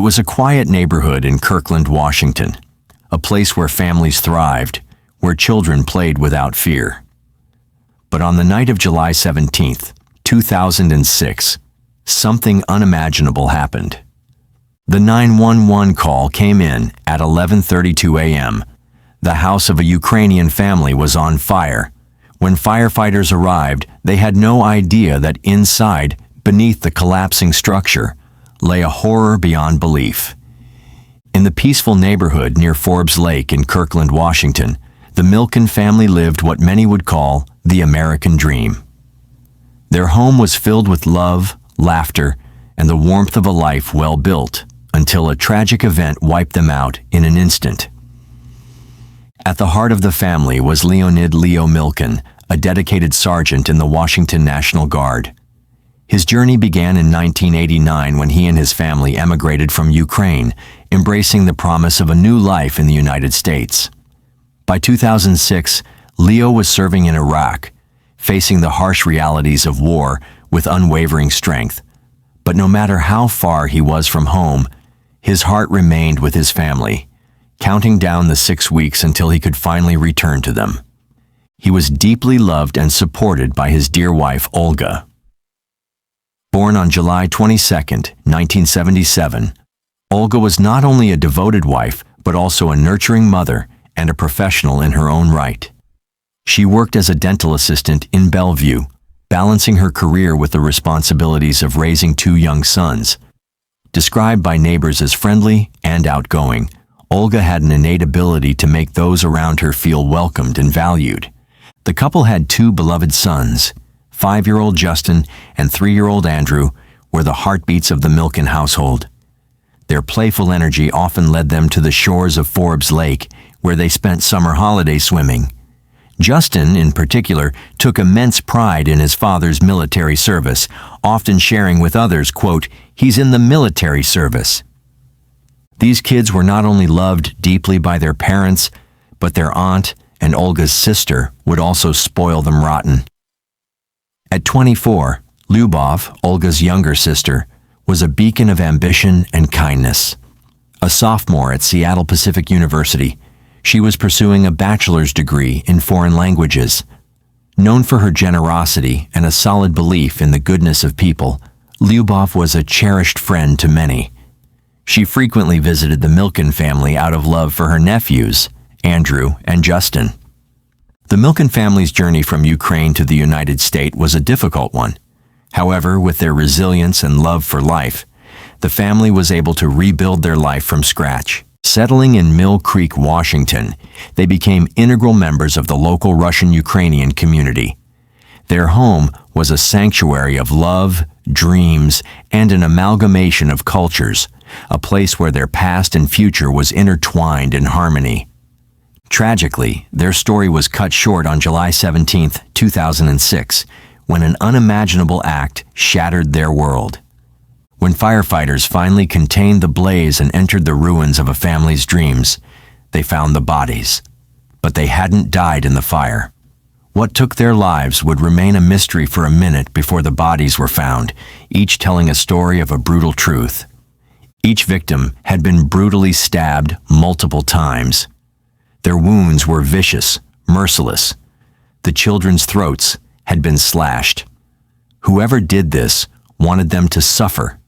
was a quiet neighborhood in Kirkland, Washington, a place where families thrived, where children played without fear. But on the night of July 17, 2006, something unimaginable happened. The 911 call came in at 11:32 a.m. The house of a Ukrainian family was on fire. When firefighters arrived, they had no idea that inside, beneath the collapsing structure, lay a horror beyond belief. In the peaceful neighborhood near Forbes Lake in Kirkland, Washington, the Milkin family lived what many would call the American dream. Their home was filled with love, laughter, and the warmth of a life well built, until a tragic event wiped them out in an instant. At the heart of the family was Leonid Leo Milkin, a dedicated sergeant in the Washington National Guard. His journey began in 1989 when he and his family emigrated from Ukraine, embracing the promise of a new life in the United States. By 2006, Leo was serving in Iraq, facing the harsh realities of war with unwavering strength. But no matter how far he was from home, his heart remained with his family, counting down the 6 weeks until he could finally return to them. He was deeply loved and supported by his dear wife, Olga. Born on July 22, 1977, Olga was not only a devoted wife, but also a nurturing mother and a professional in her own right. She worked as a dental assistant in Bellevue, balancing her career with the responsibilities of raising 2 young sons. Described by neighbors as friendly and outgoing, Olga had an innate ability to make those around her feel welcomed and valued. The couple had 2 beloved sons. 5-year-old Justin and 3-year-old Andrew were the heartbeats of the Milkin household. Their playful energy often led them to the shores of Forbes Lake, where they spent summer holiday swimming. Justin, in particular, took immense pride in his father's military service, often sharing with others, quote, "He's in the military service." These kids were not only loved deeply by their parents, but their aunt and Olga's sister would also spoil them rotten. At 24, Lyubov, Olga's younger sister, was a beacon of ambition and kindness. A sophomore at Seattle Pacific University, she was pursuing a bachelor's degree in foreign languages. Known for her generosity and a solid belief in the goodness of people, Lyubov was a cherished friend to many. She frequently visited the Milkin family out of love for her nephews, Andrew and Justin. The Milkin family's journey from Ukraine to the United States was a difficult one. However, with their resilience and love for life, the family was able to rebuild their life from scratch. Settling in Mill Creek, Washington, they became integral members of the local Russian-Ukrainian community. Their home was a sanctuary of love, dreams, and an amalgamation of cultures, a place where their past and future was intertwined in harmony. Tragically, their story was cut short on July 17, 2006, when an unimaginable act shattered their world. When firefighters finally contained the blaze and entered the ruins of a family's dreams, they found the bodies. But they hadn't died in the fire. What took their lives would remain a mystery for a minute before the bodies were found, each telling a story of a brutal truth. Each victim had been brutally stabbed multiple times. Their wounds were vicious, merciless. The children's throats had been slashed. Whoever did this wanted them to suffer.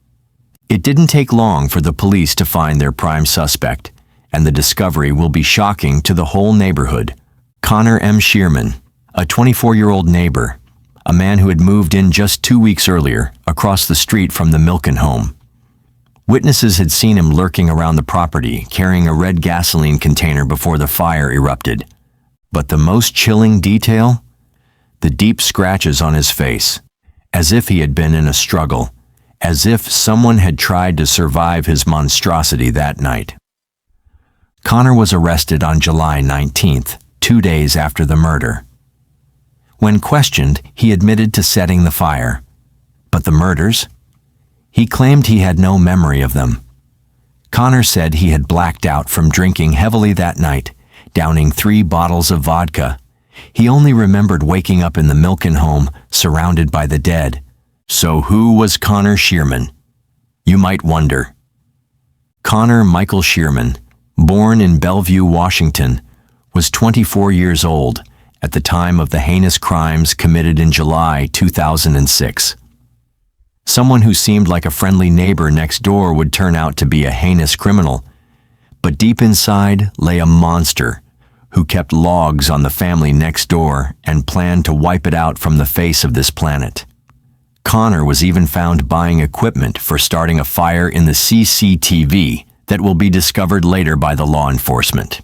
It didn't take long for the police to find their prime suspect, and the discovery will be shocking to the whole neighborhood. Connor M. Shearman, a 24-year-old neighbor, a man who had moved in just 2 weeks earlier across the street from the Milkin home. Witnesses had seen him lurking around the property, carrying a red gasoline container before the fire erupted. But the most chilling detail? The deep scratches on his face, as if he had been in a struggle, as if someone had tried to survive his monstrosity that night. Connor was arrested on July 19th, 2 days after the murder. When questioned, he admitted to setting the fire. But the murders? He claimed he had no memory of them. Connor said he had blacked out from drinking heavily that night, downing 3 bottles of vodka. He only remembered waking up in the Milkin home, surrounded by the dead. So who was Connor Shearman? You might wonder. Connor Michael Shearman, born in Bellevue, Washington, was 24 years old at the time of the heinous crimes committed in July 2006. Someone who seemed like a friendly neighbor next door would turn out to be a heinous criminal, but deep inside lay a monster who kept logs on the family next door and planned to wipe it out from the face of this planet. Connor was even found buying equipment for starting a fire in the CCTV that will be discovered later by the law enforcement.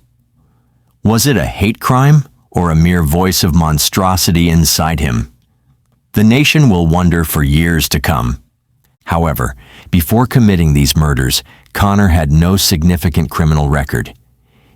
Was it a hate crime or a mere voice of monstrosity inside him? The nation will wonder for years to come. However, before committing these murders, Connor had no significant criminal record.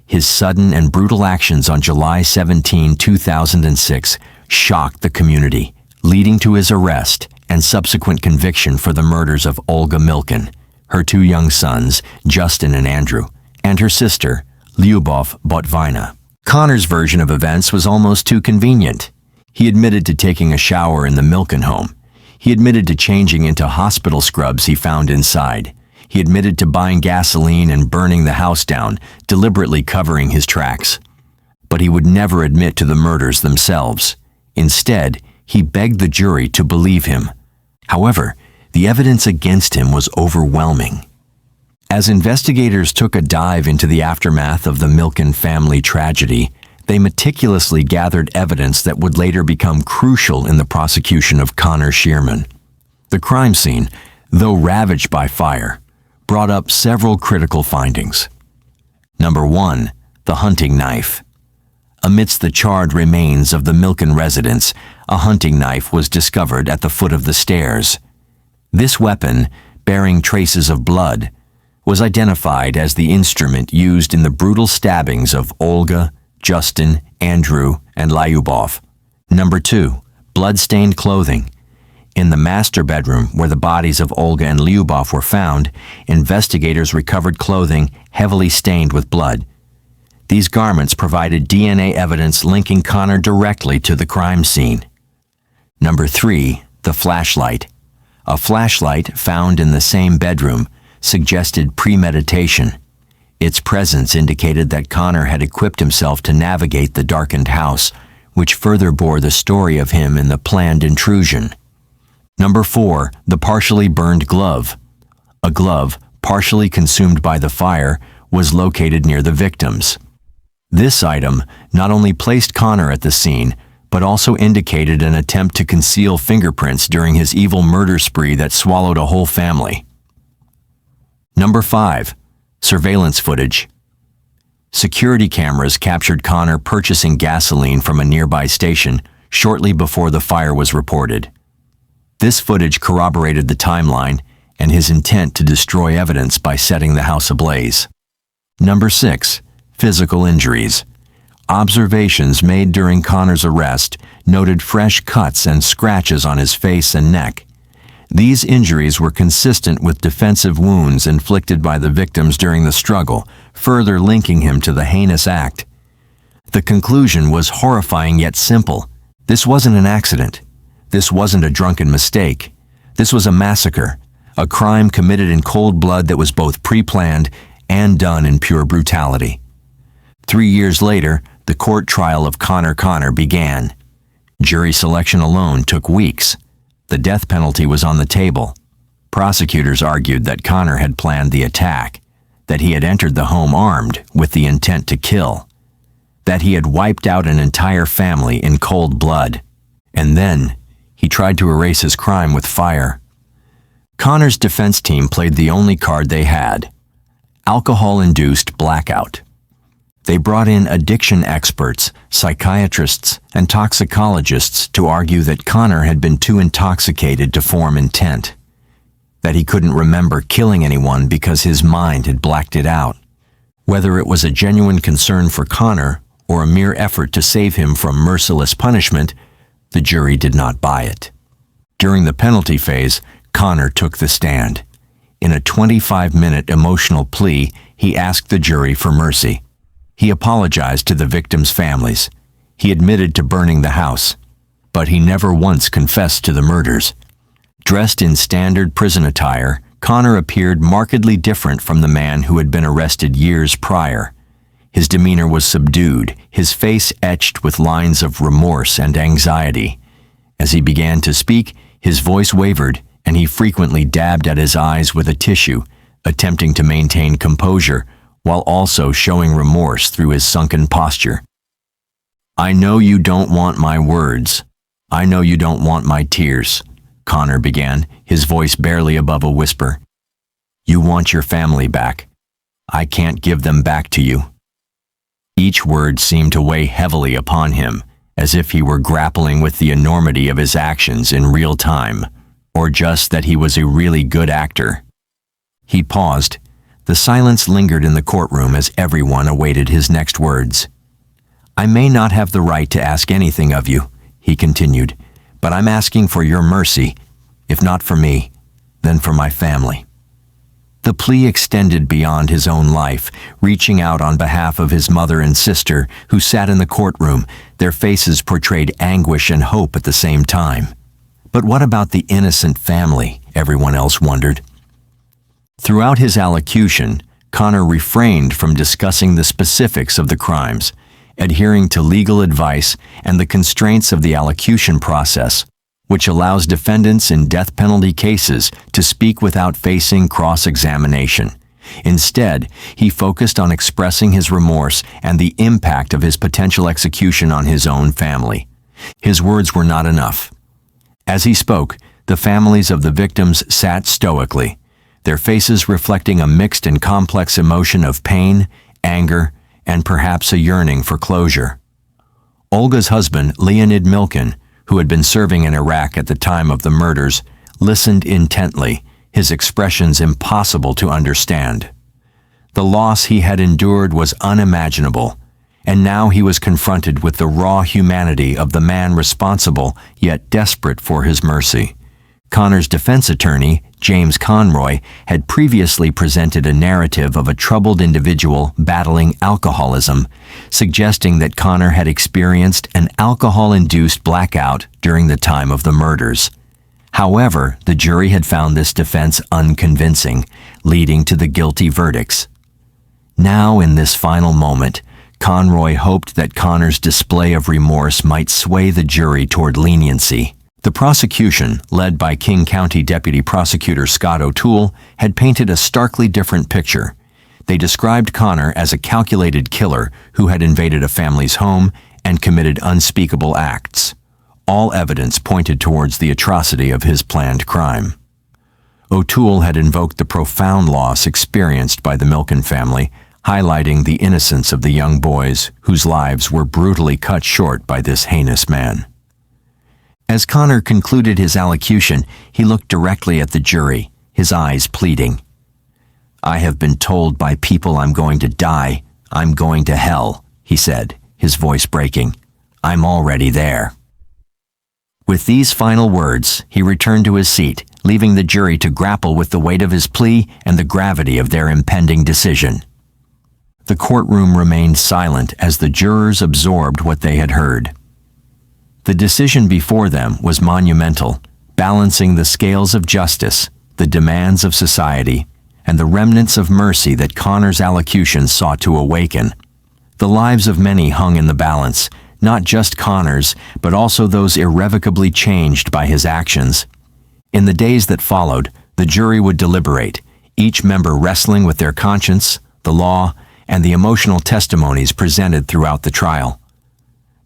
His sudden and brutal actions on July 17, 2006 shocked the community, leading to his arrest and subsequent conviction for the murders of Olga Milkin, her two young sons, Justin and Andrew, and her sister, Lyubov Botvina. Connor's version of events was almost too convenient. He admitted to taking a shower in the Milkin home. He admitted to changing into hospital scrubs he found inside. He admitted to buying gasoline and burning the house down, deliberately covering his tracks. But he would never admit to the murders themselves. Instead, he begged the jury to believe him. However, the evidence against him was overwhelming. As investigators took a dive into the aftermath of the Milkin family tragedy, they meticulously gathered evidence that would later become crucial in the prosecution of Connor Shearman. The crime scene, though ravaged by fire, brought up several critical findings. Number 1, the hunting knife. Amidst the charred remains of the Milkin residence, a hunting knife was discovered at the foot of the stairs. This weapon, bearing traces of blood, was identified as the instrument used in the brutal stabbings of Olga, Justin, Andrew, and Lyubov. Number 2, blood-stained clothing. In the master bedroom where the bodies of Olga and Lyubov were found, investigators recovered clothing heavily stained with blood. These garments provided DNA evidence linking Connor directly to the crime scene. Number 3, the flashlight. A flashlight found in the same bedroom suggested premeditation. Its presence indicated that Connor had equipped himself to navigate the darkened house, which further bore the story of him in the planned intrusion. Number 4, the partially burned glove. A glove, partially consumed by the fire, was located near the victims. This item not only placed Connor at the scene, but also indicated an attempt to conceal fingerprints during his evil murder spree that swallowed a whole family. Number 5, surveillance footage. Security cameras captured Connor purchasing gasoline from a nearby station shortly before the fire was reported. This footage corroborated the timeline and his intent to destroy evidence by setting the house ablaze. Number 6, physical injuries. Observations made during Connor's arrest noted fresh cuts and scratches on his face and neck. These injuries were consistent with defensive wounds inflicted by the victims during the struggle, further linking him to the heinous act. The conclusion was horrifying yet simple. This wasn't an accident. This wasn't a drunken mistake. This was a massacre, a crime committed in cold blood that was both pre-planned and done in pure brutality. 3 years later, the court trial of Connor began. Jury selection alone took weeks. The death penalty was on the table. Prosecutors argued that Connor had planned the attack, that he had entered the home armed with the intent to kill, that he had wiped out an entire family in cold blood, and then he tried to erase his crime with fire. Connor's defense team played the only card they had: alcohol-induced blackout. They brought in addiction experts, psychiatrists, and toxicologists to argue that Connor had been too intoxicated to form intent, that he couldn't remember killing anyone because his mind had blacked it out. Whether it was a genuine concern for Connor or a mere effort to save him from merciless punishment, the jury did not buy it. During the penalty phase, Connor took the stand. In a 25-minute emotional plea, he asked the jury for mercy. He apologized to the victims' families. He admitted to burning the house, but he never once confessed to the murders. Dressed in standard prison attire, Connor appeared markedly different from the man who had been arrested years prior. His demeanor was subdued, his face etched with lines of remorse and anxiety. As he began to speak, his voice wavered, and he frequently dabbed at his eyes with a tissue, attempting to maintain composure, while also showing remorse through his sunken posture. "I know you don't want my words. I know you don't want my tears," Connor began, his voice barely above a whisper. "You want your family back. I can't give them back to you." Each word seemed to weigh heavily upon him, as if he were grappling with the enormity of his actions in real time, or just that he was a really good actor. He paused. The silence lingered in the courtroom as everyone awaited his next words. "I may not have the right to ask anything of you," he continued, "but I'm asking for your mercy, if not for me, then for my family." The plea extended beyond his own life, reaching out on behalf of his mother and sister who sat in the courtroom. Their faces portrayed anguish and hope at the same time. But what about the innocent family, everyone else wondered. Throughout his allocution, Connor refrained from discussing the specifics of the crimes, adhering to legal advice and the constraints of the allocution process, which allows defendants in death penalty cases to speak without facing cross-examination. Instead, he focused on expressing his remorse and the impact of his potential execution on his own family. His words were not enough. As he spoke, the families of the victims sat stoically, their faces reflecting a mixed and complex emotion of pain, anger, and perhaps a yearning for closure. Olga's husband, Leonid Milkin, who had been serving in Iraq at the time of the murders, listened intently, his expressions impossible to understand. The loss he had endured was unimaginable, and now he was confronted with the raw humanity of the man responsible yet desperate for his mercy. Connor's defense attorney, James Conroy, had previously presented a narrative of a troubled individual battling alcoholism, suggesting that Connor had experienced an alcohol-induced blackout during the time of the murders. However, the jury had found this defense unconvincing, leading to the guilty verdicts. Now, in this final moment, Conroy hoped that Connor's display of remorse might sway the jury toward leniency. The prosecution, led by King County Deputy Prosecutor Scott O'Toole, had painted a starkly different picture. They described Connor as a calculated killer who had invaded a family's home and committed unspeakable acts. All evidence pointed towards the atrocity of his planned crime. O'Toole had invoked the profound loss experienced by the Milkin family, highlighting the innocence of the young boys whose lives were brutally cut short by this heinous man. As Connor concluded his allocution, he looked directly at the jury, his eyes pleading. "I have been told by people I'm going to die. I'm going to hell," he said, his voice breaking. "I'm already there." With these final words, he returned to his seat, leaving the jury to grapple with the weight of his plea and the gravity of their impending decision. The courtroom remained silent as the jurors absorbed what they had heard. The decision before them was monumental, balancing the scales of justice, the demands of society, and the remnants of mercy that Connor's allocution sought to awaken. The lives of many hung in the balance, not just Connor's, but also those irrevocably changed by his actions. In the days that followed, the jury would deliberate, each member wrestling with their conscience, the law, and the emotional testimonies presented throughout the trial.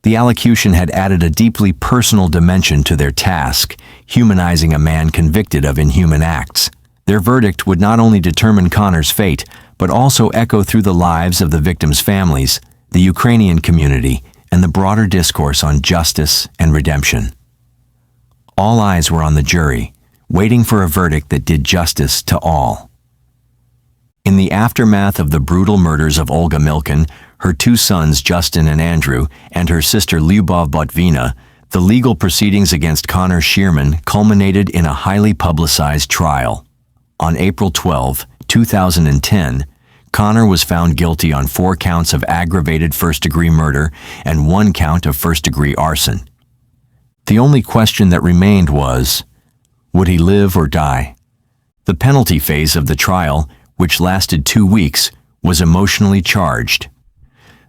The allocution had added a deeply personal dimension to their task, humanizing a man convicted of inhuman acts. Their verdict would not only determine Connor's fate, but also echo through the lives of the victims' families, the Ukrainian community, and the broader discourse on justice and redemption. All eyes were on the jury, waiting for a verdict that did justice to all. In the aftermath of the brutal murders of Olga Milkin, her two sons Justin and Andrew, and her sister Lyubov Botvina, the legal proceedings against Connor Shearman culminated in a highly publicized trial. On April 12, 2010, Connor was found guilty on 4 counts of aggravated first-degree murder and 1 count of first-degree arson. The only question that remained was, would he live or die? The penalty phase of the trial, which lasted 2 weeks, was emotionally charged.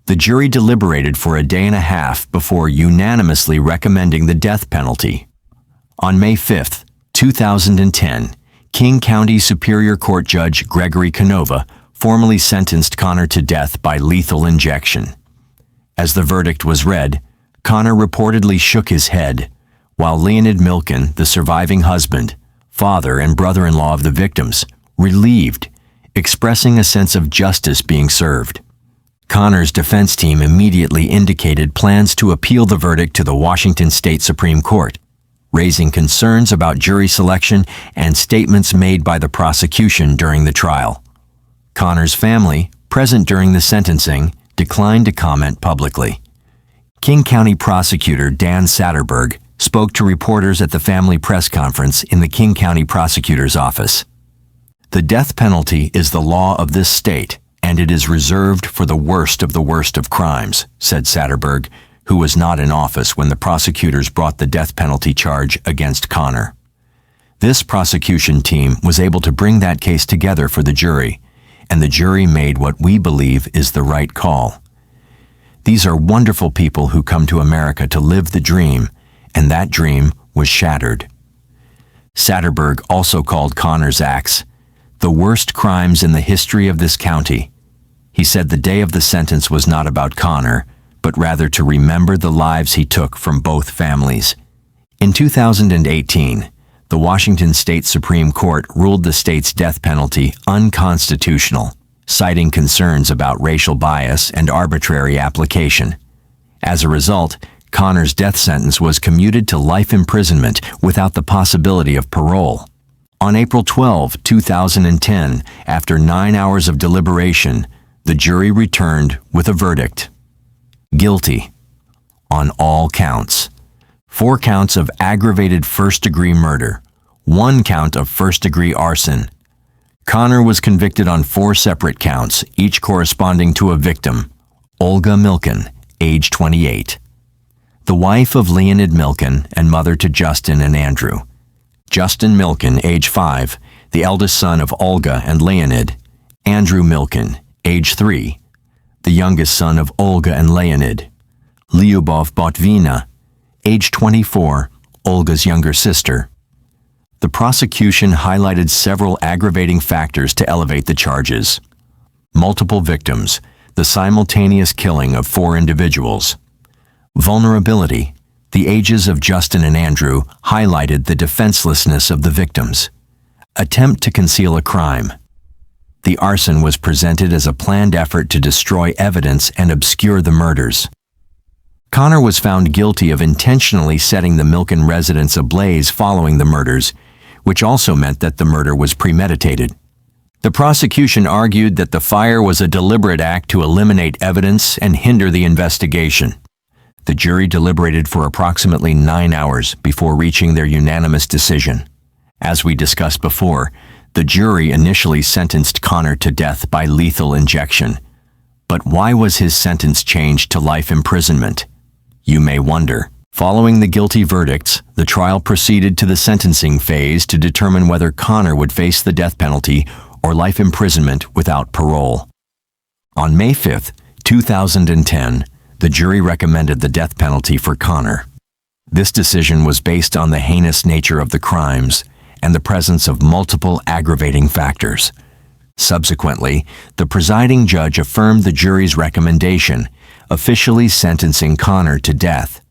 The jury deliberated for a day and a half before unanimously recommending the death penalty. On May 5, 2010, King County Superior Court Judge Gregory Canova formally sentenced Connor to death by lethal injection. As the verdict was read, Connor reportedly shook his head, while Leonid Milkin, the surviving husband, father, and brother-in-law of the victims, relieved, expressing a sense of justice being served. Connor's defense team immediately indicated plans to appeal the verdict to the Washington State Supreme Court, raising concerns about jury selection and statements made by the prosecution during the trial. Connor's family, present during the sentencing, declined to comment publicly. King County Prosecutor Dan Satterberg spoke to reporters at the family press conference in the King County Prosecutor's office. "The death penalty is the law of this state, and it is reserved for the worst of crimes," said Satterberg, who was not in office when the prosecutors brought the death penalty charge against Connor. This prosecution team was able to bring that case together for the jury, and the jury made what we believe is the right call. These are wonderful people who come to America to live the dream, and that dream was shattered. Satterberg also called Connor's acts the worst crimes in the history of this county. He said the day of the sentence was not about Connor, but rather to remember the lives he took from both families. In 2018, the Washington State Supreme Court ruled the state's death penalty unconstitutional, citing concerns about racial bias and arbitrary application. As a result, Connor's death sentence was commuted to life imprisonment without the possibility of parole. On April 12, 2010, after 9 hours of deliberation, the jury returned with a verdict: guilty on all counts. 4 counts of aggravated first-degree murder, 1 count of first-degree arson. Connor was convicted on 4 separate counts, each corresponding to a victim: Olga Milkin, age 28. The wife of Leonid Milkin and mother to Justin and Andrew. Justin Milkin, age 5, the eldest son of Olga and Leonid. Andrew Milkin, age 3, the youngest son of Olga and Leonid. Lyubov Botvina, age 24, Olga's younger sister. The prosecution highlighted several aggravating factors to elevate the charges: multiple victims, the simultaneous killing of 4 individuals. Vulnerability, the ages of Justin and Andrew highlighted the defenselessness of the victims. Attempt to conceal a crime. The arson was presented as a planned effort to destroy evidence and obscure the murders. Connor was found guilty of intentionally setting the Milkin residence ablaze following the murders, which also meant that the murder was premeditated. The prosecution argued that the fire was a deliberate act to eliminate evidence and hinder the investigation. The jury deliberated for approximately 9 hours before reaching their unanimous decision. As we discussed before, the jury initially sentenced Connor to death by lethal injection. But why was his sentence changed to life imprisonment? You may wonder. Following the guilty verdicts, the trial proceeded to the sentencing phase to determine whether Connor would face the death penalty or life imprisonment without parole. On May 5, 2010, the jury recommended the death penalty for Connor. This decision was based on the heinous nature of the crimes and the presence of multiple aggravating factors. Subsequently, the presiding judge affirmed the jury's recommendation, officially sentencing Connor to death.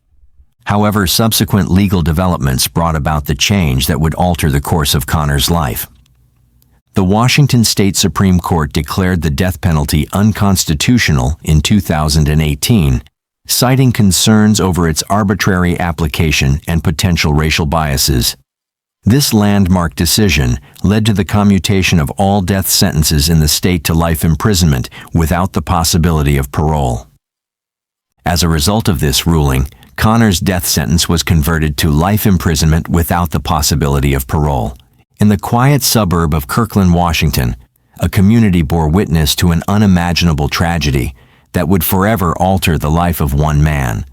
However, subsequent legal developments brought about the change that would alter the course of Connor's life. The Washington State Supreme Court declared the death penalty unconstitutional in 2018, citing concerns over its arbitrary application and potential racial biases. This landmark decision led to the commutation of all death sentences in the state to life imprisonment without the possibility of parole. As a result of this ruling, Connor's death sentence was converted to life imprisonment without the possibility of parole. In the quiet suburb of Kirkland, Washington, a community bore witness to an unimaginable tragedy that would forever alter the life of one man,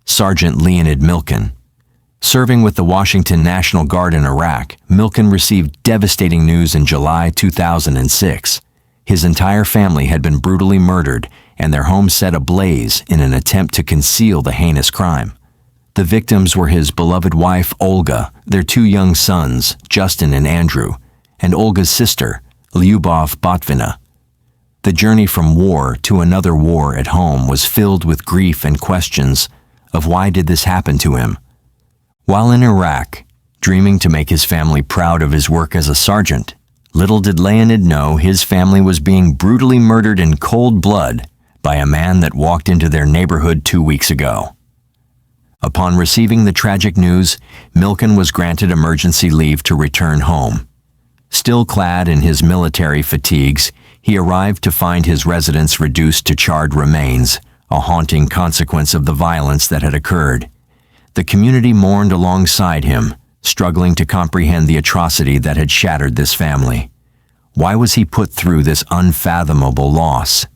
Sergeant Leonid Milkin. Serving with the Washington National Guard in Iraq, Milkin received devastating news in July 2006. His entire family had been brutally murdered and their home set ablaze in an attempt to conceal the heinous crime. The victims were his beloved wife, Olga, their 2 young sons, Justin and Andrew, and Olga's sister, Lyubov Botvina. The journey from war to another war at home was filled with grief and questions of why did this happen to him. While in Iraq, dreaming to make his family proud of his work as a sergeant, little did Leonid know his family was being brutally murdered in cold blood by a man that walked into their neighborhood 2 weeks ago. Upon receiving the tragic news, Milkin was granted emergency leave to return home. Still clad in his military fatigues, he arrived to find his residence reduced to charred remains, a haunting consequence of the violence that had occurred. The community mourned alongside him, struggling to comprehend the atrocity that had shattered this family. Why was he put through this unfathomable loss?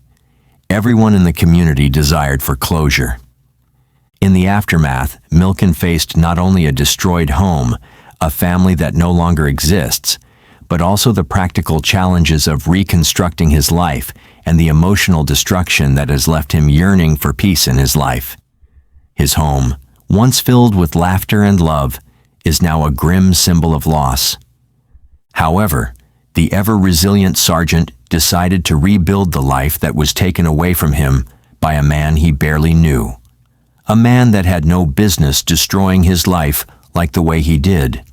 Everyone in the community desired for closure. In the aftermath, Milkin faced not only a destroyed home, a family that no longer exists, but also the practical challenges of reconstructing his life and the emotional destruction that has left him yearning for peace in his life. His home, once filled with laughter and love, is now a grim symbol of loss. However, the ever-resilient sergeant decided to rebuild the life that was taken away from him by a man he barely knew. A man that had no business destroying his life like the way he did.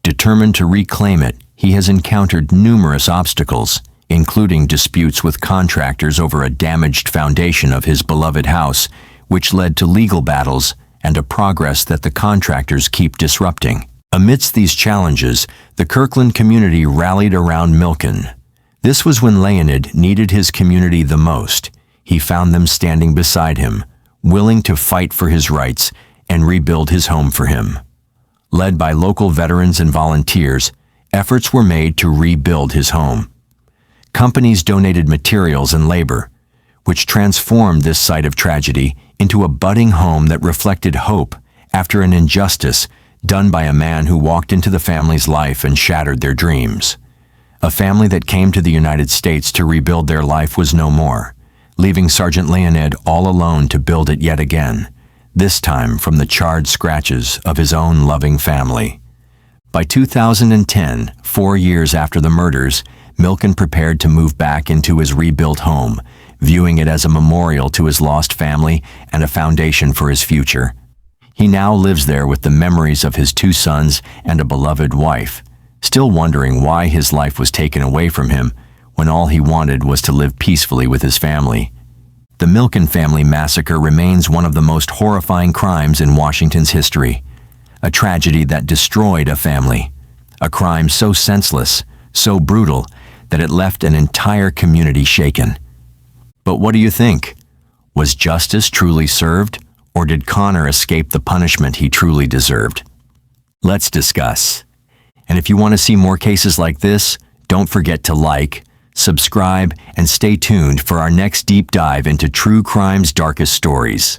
Determined to reclaim it, he has encountered numerous obstacles, including disputes with contractors over a damaged foundation of his beloved house, which led to legal battles and a progress that the contractors keep disrupting. Amidst these challenges, the Kirkland community rallied around Milkin. This was when Leonid needed his community the most. He found them standing beside him, willing to fight for his rights and rebuild his home for him. Led by local veterans and volunteers, efforts were made to rebuild his home. Companies donated materials and labor, which transformed this site of tragedy into a budding home that reflected hope after an injustice done by a man who walked into the family's life and shattered their dreams. A family that came to the United States to rebuild their life was no more, leaving Sergeant Leonid all alone to build it yet again, this time from the charred scratches of his own loving family. By 2010, 4 years after the murders, Milkin prepared to move back into his rebuilt home, viewing it as a memorial to his lost family and a foundation for his future. He now lives there with the memories of his 2 sons and a beloved wife, still wondering why his life was taken away from him when all he wanted was to live peacefully with his family. The Milkin family massacre remains one of the most horrifying crimes in Washington's history, a tragedy that destroyed a family, a crime so senseless, so brutal, that it left an entire community shaken. But what do you think? Was justice truly served, or did Connor escape the punishment he truly deserved? Let's discuss. And if you want to see more cases like this, don't forget to like, subscribe, and stay tuned for our next deep dive into true crime's darkest stories.